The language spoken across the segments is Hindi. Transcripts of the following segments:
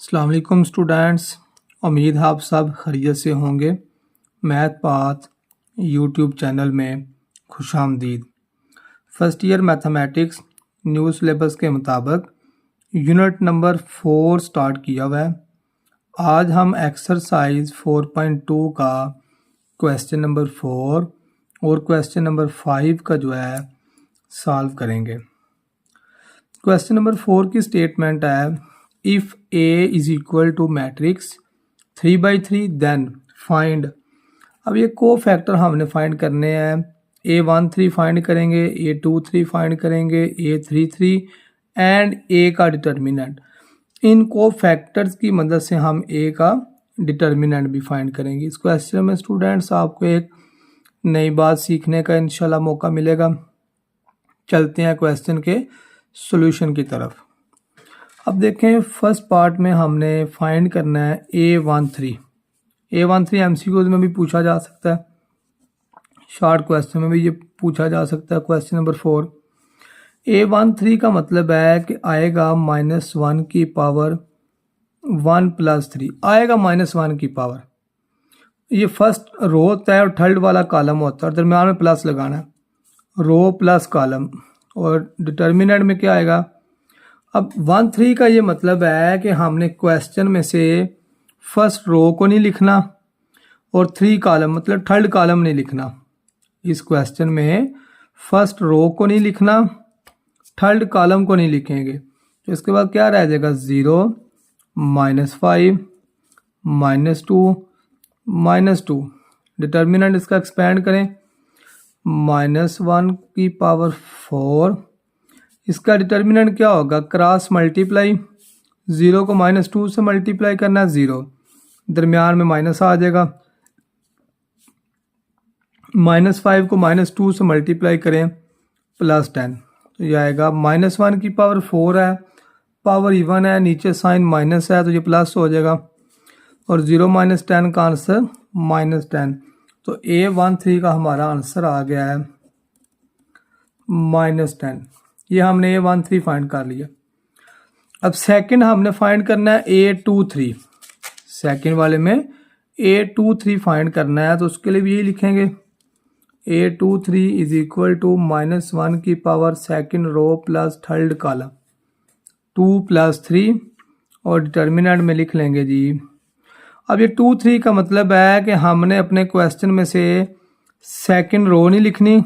अस्सलाम वालेकुम स्टूडेंट्स। उम्मीद है आप सब खैरियत से होंगे। मैथ पाथ यूट्यूब चैनल में खुशामदीद। First year mathematics new syllabus के मुताबिक यूनिट नंबर 4 स्टार्ट किया हुआ है। आज हम एक्सरसाइज 4.2 का क्वेश्चन नंबर 4 और क्वेश्चन नंबर 5 का जो है सॉल्व करेंगे। क्वेश्चन नंबर 4 की स्टेटमेंट है, if A is equal to matrix 3/3 then find. अब ये को फैक्टर हमने फाइंड करने हैं। A13 फाइंड करेंगे, A23 फाइंड करेंगे, A33 एंड A का डिटर्मिनेंट। इन को फैक्टर्स की मदद से हम A का डिटर्मिनेंट भी फाइंड करेंगे। इस क्वेश्चन में स्टूडेंट्स आपको एक नई बात सीखने का इंशाल्लाह मौका मिलेगा। चलते हैं क्वेश्चन के सॉल्यूशन की तरफ। अब देखें, फर्स्ट पार्ट में हमने फाइंड करना है A13 MCQs में भी पूछा जा सकता है, शॉर्ट क्वेश्चन में भी ये पूछा जा सकता है। क्वेश्चन नंबर 4 A13 का मतलब है कि आएगा -1 की पावर 1 + 3 आएगा -1 की पावर। ये फर्स्ट रो होता है और थर्ड वाला कॉलम होता है और दरम्यान में प्लस लगाना है, रो प्लस कॉलम। और डिटर्मिनेंट में क्या आएगा। अब 1-3 का ये मतलब है कि हमने क्वेश्चन में से फर्स्ट रो को नहीं लिखना और 3 कॉलम मतलब थर्ड कॉलम नहीं लिखना। इस क्वेश्चन में फर्स्ट रो को नहीं लिखना, थर्ड कॉलम को नहीं लिखेंगे। तो इसके बाद क्या रह जाएगा, 0 -5 -2 डिटर्मिनेंट इसका एक्सपेंड करें, -1 की पावर 4। इसका डिटर्मिनेंट क्या होगा, क्रॉस मल्टीप्लाई। 0 को -2 से मल्टीप्लाई करना है, 0 दरमियान में माइनस आ जाएगा। -5 को -2 से मल्टीप्लाई करें, +10 तो ये आएगा। -1 की पावर 4 है, पावर इवन है, नीचे साइन माइनस है तो ये प्लस हो जाएगा। और 0 - 10 का आंसर -10। तो A13 का हमारा आंसर आ गया है -10। ये हमने A13 फाइंड कर लिया। अब सेकंड हमने फाइंड करना है A23। सेकंड वाले में A23 फाइंड करना है तो उसके लिए भी यही लिखेंगे, A23 इज इक्वल टू -1 की power second row plus third column 2 + 3 और डिटर्मिनेंट में लिख लेंगे जी। अब ये 2-3 का मतलब है कि हमने अपने क्वेश्चन में से सेकंड रो नहीं लिखनी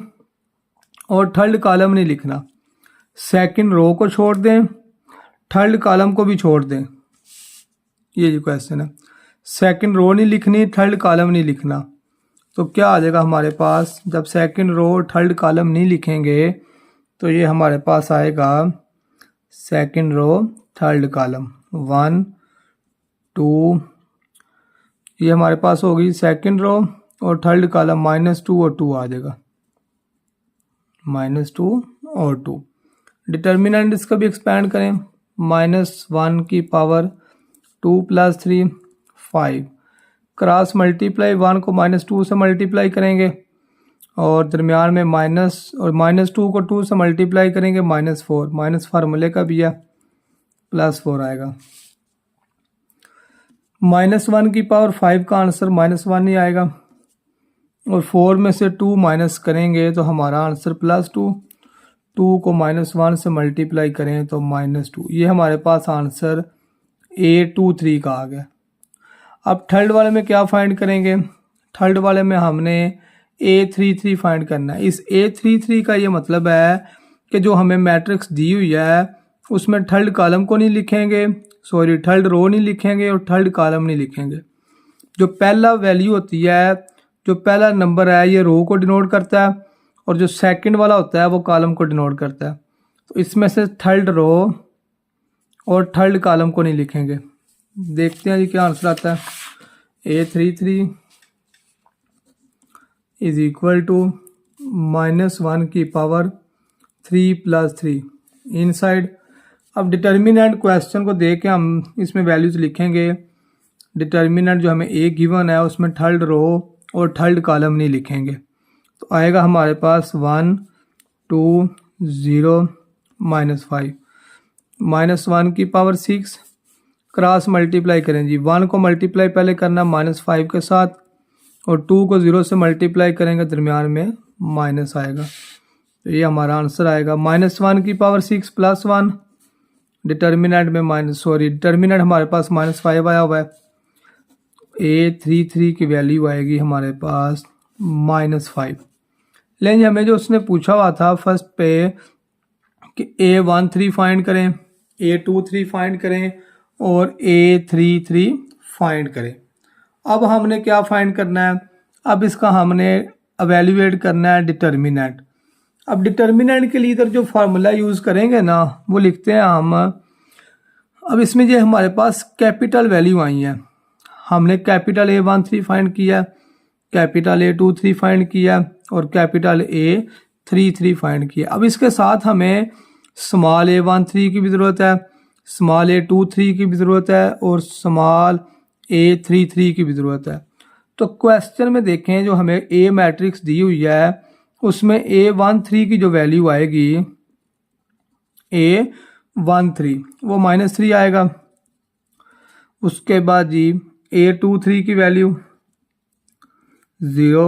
और थर्ड कॉलम नहीं लिखना। सेकंड रो को छोड़ दें, थर्ड कॉलम को भी छोड़ दें। ये जो क्वेश्चन है, सेकंड रो नहीं लिखनी, थर्ड कॉलम नहीं लिखना। तो क्या आ जाएगा हमारे पास, जब सेकंड रो थर्ड कॉलम नहीं लिखेंगे तो ये हमारे पास आएगा सेकंड रो थर्ड कॉलम 1 2। ये हमारे पास होगी सेकंड रो और थर्ड कॉलम -2 और 2 आ जाएगा, -2 और 2। डिटर्मिनेंट इसका भी एक्सपेंड करें, -1 की पावर 2 + 3 5। क्रॉस मल्टीप्लाई, 1 को -2 से मल्टीप्लाई करेंगे और दरमियान में माइनस, और -2 को 2 से मल्टीप्लाई करेंगे, -4 माइनस फार्मूले का भी है, +4 आएगा। -1 की पावर 5 का आंसर -1 ही आएगा और 4 में से 2 माइनस करेंगे तो हमारा आंसर +2। 2 को -1 से मल्टीप्लाई करें तो -2। ये हमारे पास आंसर A23 का आ गया। अब थर्ड वाले में क्या फाइंड करेंगे, थर्ड वाले में हमने A33 फाइंड करना है। इस A33 का ये मतलब है कि जो हमें मैट्रिक्स दी हुई है उसमें थर्ड कॉलम को नहीं लिखेंगे, सॉरी थर्ड रो नहीं लिखेंगे और थर्ड कॉलम नहीं लिखेंगे। जो पहला वैल्यू होती है, जो पहला नंबर है, ये रो को डिनोट करता है और जो सेकंड वाला होता है वो कॉलम को डिनोट करता है। तो इसमें से थर्ड रो और थर्ड कॉलम को नहीं लिखेंगे। देखते हैं जी क्या आंसर आता है। A33 इज इक्वल टू -1 की पावर 3 + 3 इनसाइड। अब डिटर्मिनेंट क्वेश्चन को देख के हम इसमें वैल्यूज लिखेंगे। डिटर्मिनेंट जो हमें A गिवन है उसमें थर्ड रो और थर्ड कॉलम नहीं लिखेंगे। तो आएगा हमारे पास 1 2 0 -5 -1 की पावर 6। क्रॉस मल्टीप्लाई करें जी। 1 को मल्टीप्लाई पहले करना -5 के साथ और 2 को 0 से मल्टीप्लाई करेंगे, दरमियान में माइनस आएगा, तो ये हमारा आंसर आएगा। -1 की पावर 6 + 1, डिटर्मिनेंट में डिटर्मिनेंट हमारे पास -5 आया हुआ है। A33 की वैल्यू आएगी हमारे पास -5। लेकिन हमें जो उसने पूछा हुआ था फर्स्ट पे कि A13 फाइंड करें, A23 फाइंड करें और A33 फाइंड करें। अब हमने क्या फाइंड करना है, अब इसका हमने एवेल्यूएट करना है डिटर्मिनेंट। अब डिटर्मिनेंट के लिए इधर जो फार्मूला यूज़ करेंगे ना वो लिखते हैं हम। अब इसमें जो हमारे पास कैपिटल वैल्यू आई हैं, हमने कैपिटल A13 फाइंड किया, कैपिटल A23 फाइंड किया और कैपिटल A33 फाइंड किया। अब इसके साथ हमें स्मॉल A13 की भी ज़रूरत है, स्मॉल A23 की भी ज़रूरत है और स्मॉल A33 की भी ज़रूरत है। तो क्वेश्चन में देखें जो हमें A मैट्रिक्स दी हुई है उसमें A13 की जो वैल्यू आएगी A13 वो -3 आएगा। उसके बाद जी A23 की वैल्यू 0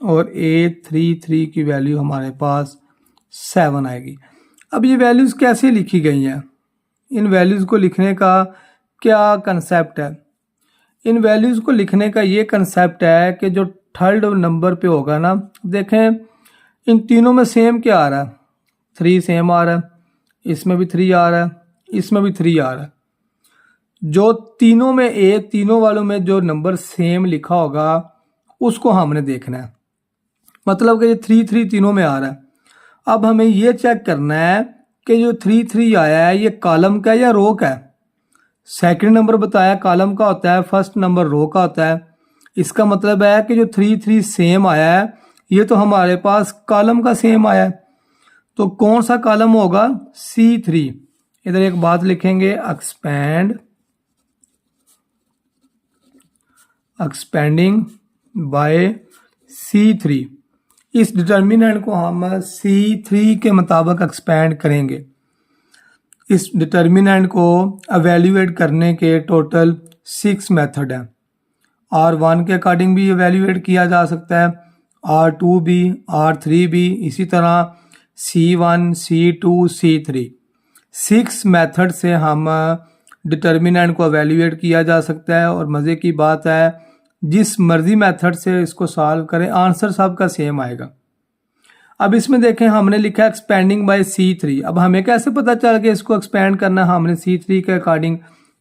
और A33 की वैल्यू हमारे पास 7 आएगी। अब ये वैल्यूज़ कैसे लिखी गई हैं, इन वैल्यूज़ को लिखने का क्या कंसेप्ट है? इन वैल्यूज़ को लिखने का ये कंसेप्ट है कि जो थर्ड नंबर पे होगा ना, देखें इन तीनों में सेम क्या आ रहा है, 3 सेम आ रहा है, इसमें भी 3 आ रहा है, इसमें भी 3 आ रहा है। जो तीनों में तीनों वालों में जो नंबर सेम लिखा होगा उसको हमने देखना है, मतलब कि ये 3 तीनों में आ रहा है। अब हमें ये चेक करना है कि जो 3 आया है ये कॉलम का या रो का है। सेकंड नंबर बताया कॉलम का होता है, फर्स्ट नंबर रो का होता है। इसका मतलब है कि जो 3 सेम आया है ये तो हमारे पास कॉलम का सेम आया है, तो कौन सा कॉलम होगा, C3। इधर एक बात लिखेंगे, एक्सपेंडिंग बाय C3। इस डिटर्मिनेंट को हम C3 के मुताबिक एक्सपेंड करेंगे। इस डिटर्मिनेंट को एवेल्यूएट करने के टोटल 6 मेथड हैं। R1 के अकॉर्डिंग भी एवेल्यूएट किया जा सकता है, R2 भी, R3 भी, इसी तरह C1, C2, C3। 6 मेथड से हम डिटर्मिनेंट को एवेल्यूएट किया जा सकता है। और मज़े की बात है जिस मर्जी मेथड से इसको सॉल्व करें आंसर सबका सेम आएगा। अब इसमें देखें हमने लिखा एक्सपेंडिंग बाय C3। अब हमें कैसे पता चल के इसको एक्सपेंड करना है, हमने C3 के अकॉर्डिंग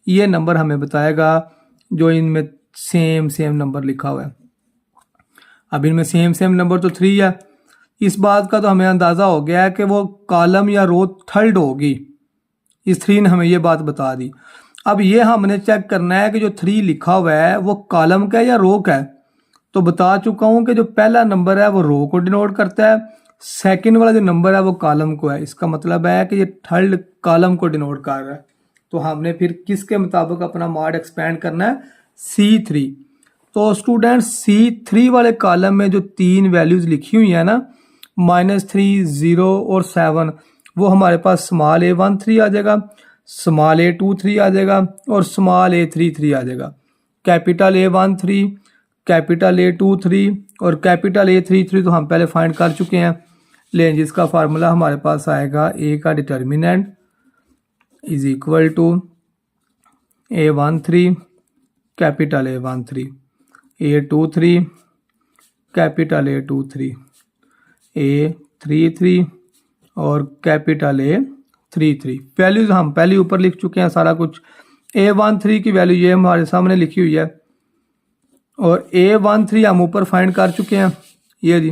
ये नंबर हमें बताएगा जो इनमें सेम नंबर लिखा हुआ है। अब इनमें सेम नंबर तो 3 है, इस बात का तो हमें अंदाज़ा हो गया है कि वो कॉलम या रो थर्ड होगी। इस 3 ने हमें ये बात बता दी। अब ये हमने चेक करना है कि जो 3 लिखा हुआ है वो कॉलम का है या रो का है। तो बता चुका हूँ कि जो पहला नंबर है वो रो को डिनोट करता है, सेकंड वाला जो नंबर है वो कॉलम को है। इसका मतलब है कि ये थर्ड कॉलम को डिनोट कर रहा है। तो हमने फिर किसके मुताबिक अपना मॉड एक्सपेंड करना है, C3। तो स्टूडेंट्स C3 वाले कॉलम में जो 3 वैल्यूज़ लिखी हुई है ना, -3, 0 और 7, वो हमारे पास स्मॉल A13 आ जाएगा, स्मॉल A23 आ जाएगा और स्मॉल A33 आ जाएगा। कैपिटल A13, कैपिटल A23 और कैपिटल A33 तो हम पहले फाइंड कर चुके हैं। लेकिन जिसका फार्मूला हमारे पास आएगा A का determinant is equal to A13 capital A13, A23 capital A23, A33 और कैपिटल A33। वैल्यूज हम पहले ऊपर लिख चुके हैं सारा कुछ। A13 की वैल्यू ये हमारे सामने लिखी हुई है और A13 हम ऊपर फाइंड कर चुके हैं। ये जी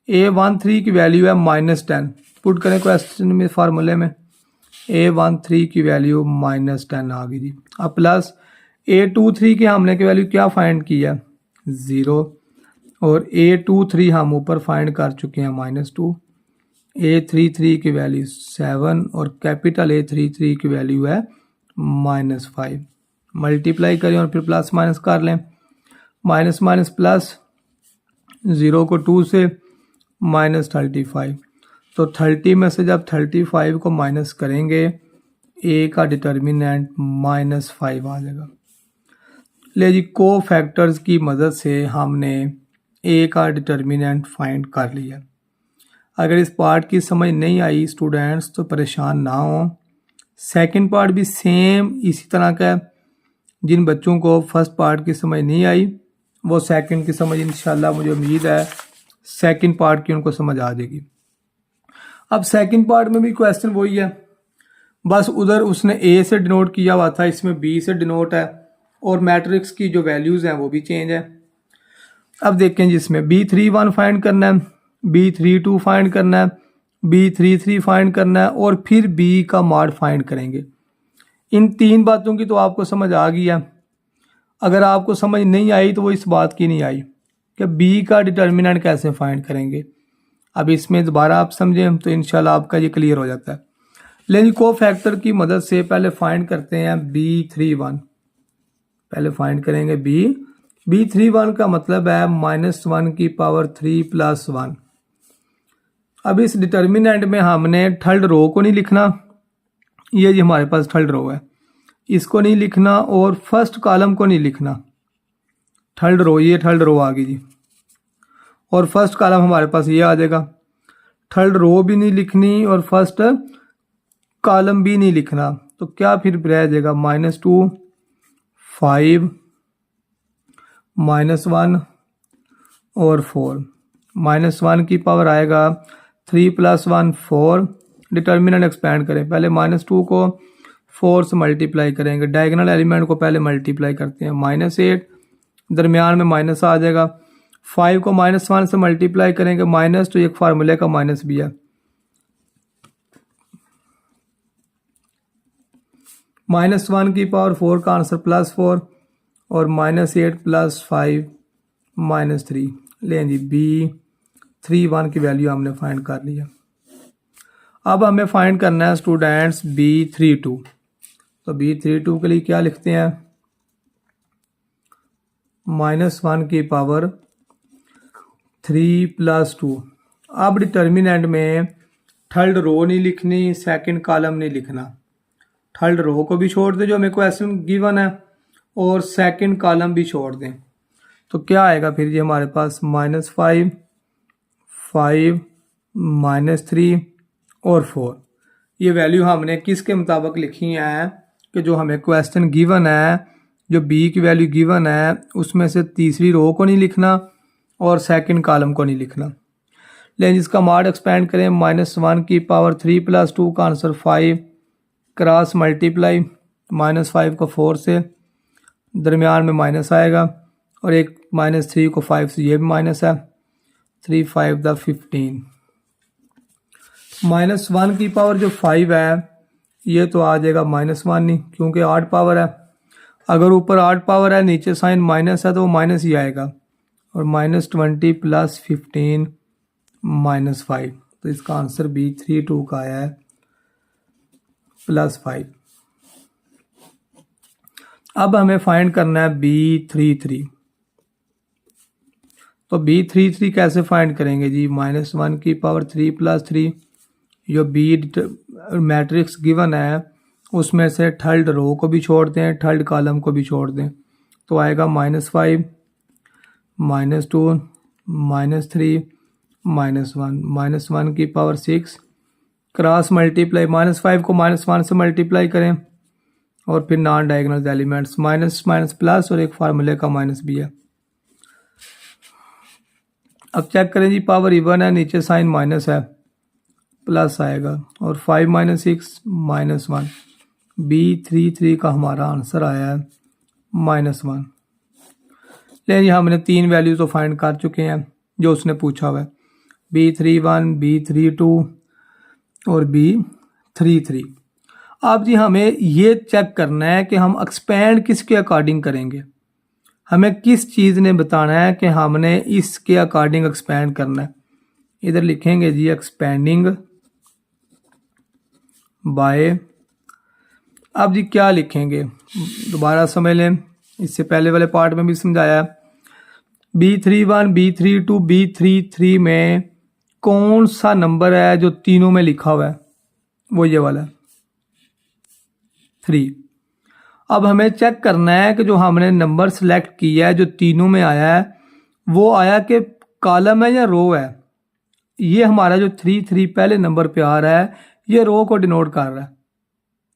A13 की वैल्यू है -10। पुट करें क्वेश्चन में फार्मूले में, A13 की वैल्यू -10 आ गई जी। अब प्लस A23 की हमने की वैल्यू क्या फाइंड की है, 0 और A23 हम ऊपर फाइंड कर चुके हैं -2। A33 की वैल्यू 7 और कैपिटल A33 की वैल्यू है -5। मल्टीप्लाई करें और फिर प्लस माइनस कर लें, माइनस माइनस प्लस, 0 को 2 से -35। तो 30 में से जब 35 को माइनस करेंगे ए का डिटर्मिनेंट -5 आ जाएगा। ले जी, को फैक्टर्स की मदद से हमने ए का डिटर्मिनेंट फाइंड कर लिया। अगर इस पार्ट की समझ नहीं आई स्टूडेंट्स तो परेशान ना हो, सेकंड पार्ट भी सेम इसी तरह का है। जिन बच्चों को फर्स्ट पार्ट की समझ नहीं आई वो सेकंड की समझ इंशाल्लाह मुझे उम्मीद है सेकंड पार्ट की उनको समझ आ जाएगी। अब सेकंड पार्ट में भी क्वेश्चन वही है, बस उधर उसने ए से डिनोट किया हुआ था, इसमें बी से डिनोट है और मैट्रिक्स की जो वैल्यूज़ हैं वो भी चेंज है। अब देखें जिसमें B31 फाइंड करना है, B32 फाइंड करना है, B33 फाइंड करना है और फिर B का मॉड फाइंड करेंगे। इन तीन बातों की तो आपको समझ आ गई है। अगर आपको समझ नहीं आई तो वो इस बात की नहीं आई कि B का डिटर्मिनेंट कैसे फाइंड करेंगे। अब इसमें दोबारा आप समझें तो इंशाल्लाह आपका ये क्लियर हो जाता है। लेकिन को फैक्टर की मदद से पहले फाइंड करते हैं B31। पहले फाइंड करेंगे B31 का मतलब है -1⁻³ + 1। अब इस डिटर्मिनेंट में हमने थर्ड रो को नहीं लिखना, ये जी हमारे पास थर्ड रो है, इसको नहीं लिखना और फर्स्ट कॉलम को नहीं लिखना। थर्ड रो, ये थर्ड रो आ गई जी और फर्स्ट कॉलम हमारे पास ये आ जाएगा। थर्ड रो भी नहीं लिखनी और फर्स्ट कॉलम भी नहीं लिखना, तो क्या फिर रह जाएगा -2, 5, -1 और 4। -1 की पावर आएगा 3 + 1 4। डिटर्मिनेंट एक्सपेंड करें, पहले -2 को 4 से मल्टीप्लाई करेंगे, डायगोनल एलिमेंट को पहले मल्टीप्लाई करते हैं, -8 दरमियान में माइनस आ जाएगा। 5 को -1 से मल्टीप्लाई करेंगे माइनस, तो एक फार्मूले का माइनस भी है। -1 की पावर 4 का आंसर +4 और -8 + 5 -3। लें जी B31 की वैल्यू हमने फाइंड कर लिया। अब हमें फाइंड करना है स्टूडेंट्स B32। तो B32 के लिए क्या लिखते हैं, -1 की पावर 3 + 2। अब डिटर्मिनेंट में थर्ड रो नहीं लिखनी, सेकंड कॉलम नहीं लिखना। थर्ड रो को भी छोड़ दें जो हमें क्वेश्चन गिवन है और सेकंड कॉलम भी छोड़ दें, तो क्या आएगा फिर ये हमारे पास -5, 5, -3 और 4। ये वैल्यू हमने किसके मुताबिक लिखी है कि जो हमें क्वेश्चन गिवन है, जो B की वैल्यू गिवन है उसमें से तीसरी रो को नहीं लिखना और सेकंड कॉलम को नहीं लिखना। लेकिन जिसका मॉड एक्सपेंड करें, -1 की पावर 3 + 2 का आंसर 5, क्रॉस मल्टीप्लाई -5 को 4 से, दरमियान में माइनस आएगा और एक -3 को 5 से, ये भी माइनस है, 3 5 द 15। -1 की पावर जो 5 है ये तो आ जाएगा -1 नहीं, क्योंकि 8 पावर है। अगर ऊपर 8 पावर है नीचे साइन माइनस है तो वो माइनस ही आएगा, और -20 + 15 -5, तो इसका आंसर B32 का आया है +5। अब हमें फाइंड करना है B33। तो B33 कैसे फाइंड करेंगे जी, -1 की पावर 3 + 3, जो B मैट्रिक्स गिवन है उसमें से थर्ड रो को भी छोड़ दें, थर्ड कॉलम को भी छोड़ दें, तो आएगा -5, -2, -3, -1, -1 की पावर 6, क्रॉस मल्टीप्लाई, -5 को -1 से मल्टीप्लाई करें और फिर non diagonal elements, minus minus plus और एक फार्मूले का माइनस भी है। अब चेक करें जी, पावर इवन है, नीचे साइन माइनस है, प्लस आएगा और 5 - 6 -1। B33 का हमारा आंसर आया है -1। लेकिन हमने 3 वैल्यू तो फाइंड कर चुके हैं जो उसने पूछा हुआ है, B31, B32 और B33। अब जी हमें ये चेक करना है कि हम एक्सपेंड किसके अकॉर्डिंग करेंगे। हमें किस चीज़ ने बताना है कि हमने इसके अकॉर्डिंग एक्सपेंड करना है। इधर लिखेंगे जी एक्सपेंडिंग बाय, अब जी क्या लिखेंगे दोबारा समझ लें, इससे पहले वाले पार्ट में भी समझाया। B31, B32, B33 में कौन सा नंबर है जो तीनों में लिखा हुआ है, वो ये वाला है। 3। अब हमें चेक करना है कि जो हमने नंबर सेलेक्ट किया है जो तीनों में आया है वो आया कि कॉलम है या रो है। ये हमारा जो 3 3 पहले नंबर पे आ रहा है ये रो को डिनोट कर रहा है।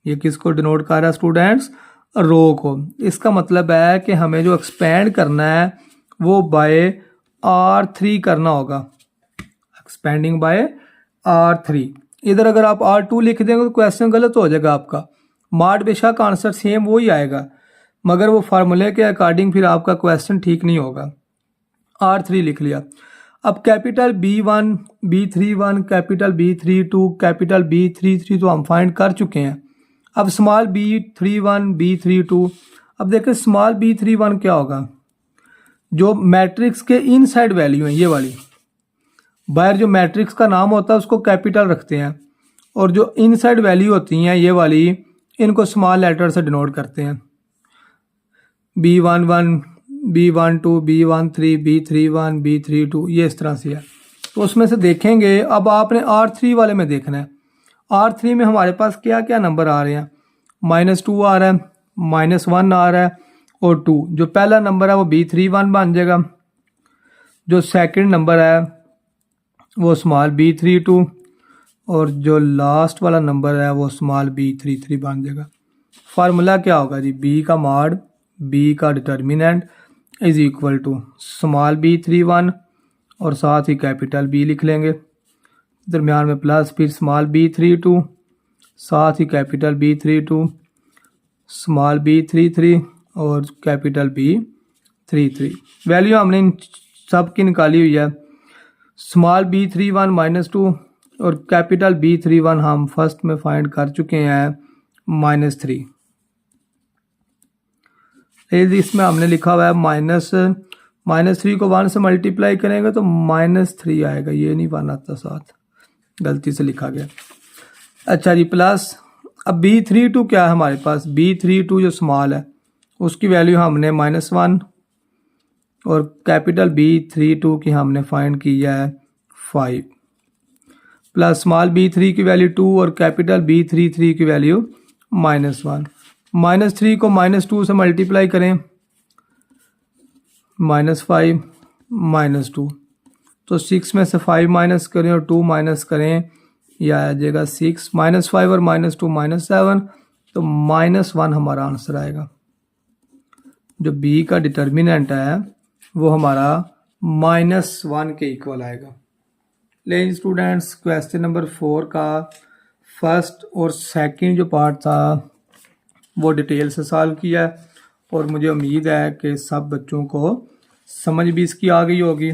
ये किसको डिनोट कर रहा है स्टूडेंट्स? रो को। इसका मतलब है कि हमें जो एक्सपेंड करना है वो बाय R3 करना होगा। Expanding by R3। इधर अगर आप R2 लिख देंगे तो क्वेश्चन गलत हो जाएगा आपका। मार्ड बेशक आंसर सेम वही आएगा मगर वो फार्मूले के अकॉर्डिंग फिर आपका क्वेश्चन ठीक नहीं होगा। R3 लिख लिया। अब capital B1 B31 capital B32 capital B33 तो हम फाइंड कर चुके हैं। अब स्मॉल B31 B32। अब देखें स्मॉल B31 क्या होगा? जो मैट्रिक्स के इनसाइड वैल्यू है ये वाली। बाहर जो मैट्रिक्स का नाम होता है उसको कैपिटल रखते हैं और जो इनसाइड वैल्यू होती हैं ये वाली इनको स्मॉल लेटर से डिनोट करते हैं। B11 B12 B13 B31 B32 ये इस तरह से है। तो उसमें से देखेंगे अब आपने R3 वाले में देखना है। R3 में हमारे पास क्या क्या नंबर आ रहे हैं? -2 आ रहा है, -1 आ रहा है और 2। जो पहला नंबर है वो B31 बन जाएगा। जो सेकंड नंबर है वो स्मॉल B32 और जो लास्ट वाला नंबर है वो स्मॉल B33 बन जाएगा। फार्मूला क्या होगा जी? B का मॉड B का determinant is equal to small B31 और साथ ही कैपिटल B लिख लेंगे, दरमियान में प्लस, फिर स्मॉल B32 साथ ही कैपिटल B32, स्मॉल B33 और कैपिटल B33। वैल्यू हमने इन सब की निकाली हुई है। स्मॉल B31 -2 और कैपिटल B31 हम फर्स्ट में फाइंड कर चुके हैं -3। इसमें हमने लिखा हुआ है -3 को 1 से मल्टीप्लाई करेंगे तो -3 आएगा। ये नहीं 1 आता, साथ गलती से लिखा गया। अच्छा जी, प्लस अब B32 क्या है हमारे पास? B32 जो स्मॉल है उसकी वैल्यू हमने -1 और कैपिटल B32 की हमने फाइंड किया है 5 प्लस स्मॉल B3 की वैल्यू 2 और कैपिटल B33 की वैल्यू -1। -3 को -2 से मल्टीप्लाई करें -5 -2 तो 6 में से 5 माइनस करें और 2 माइनस करें यह आ जाएगा 6। -5 और -2 -7 तो -1 हमारा आंसर आएगा। जो B का डिटर्मिनेंट है वो हमारा -1 के इक्वल आएगा। लेकिन स्टूडेंट्स क्वेश्चन नंबर 4 का फर्स्ट और सेकंड जो पार्ट था वो डिटेल से सॉल्व किया और मुझे उम्मीद है कि सब बच्चों को समझ भी इसकी आ गई होगी।